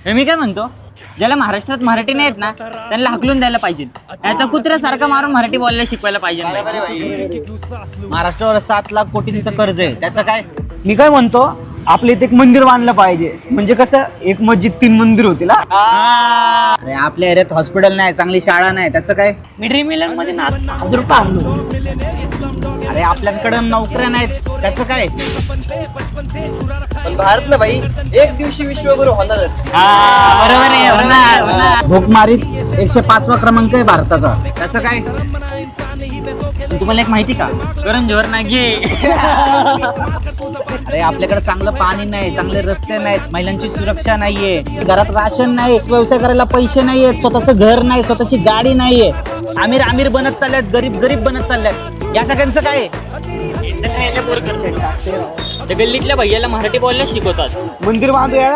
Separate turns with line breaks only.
मी काय म्हणतो, ज्याला महाराष्ट्रात मराठी नाही येत ना त्यांना हाकलून द्यायला पाहिजे. आता कुत्र्यासारखं मारून मराठी बोलायला शिकवायला पाहिजे.
महाराष्ट्रावर 7 लाख कोटींचं कर्ज आहे, त्याचं काय?
मी काय म्हणतो, आपल्या इथे एक मंदिर बांधलं पाहिजे. म्हणजे कसं, एक मस्जिद 3 मंदिर होतील.
अरे आपल्या एरियात हॉस्पिटल नाही, चांगली शाळा नाही, त्याचं काय?
मी ड्रीम इलेव्हन मध्ये 1000 रुपये आणलो.
अरे आपल्याकडे नोकऱ्या नाहीत, त्याचं काय?
पण भारत ना भाई एक दिवशी विश्वगुरु होणारच.
बरोबर आहे, होणार.
भूकमारीत 105वा क्रमांक आहे भारताचा, त्याचं काय?
तुम्हाला एक माहिती का, करण जोहर ना घे.
अरे आपल्याकडे चांगलं पाणी नाही, चांगले रस्ते नाहीत, महिलांची सुरक्षा नाहीये, घरात राशन नाही, व्यवसाय करायला पैसे नाहीयेत, स्वतःचं घर नाही, स्वतःची गाडी नाहीये. आमिर आमिर बनत चालल्यात, गरीब गरीब बनत चालल्यात. या सगळ्यांचं काय?
त्या गल्लीतल्या भैयाला मराठी बोलायला शिकवतात.
मंदिर बांधूया.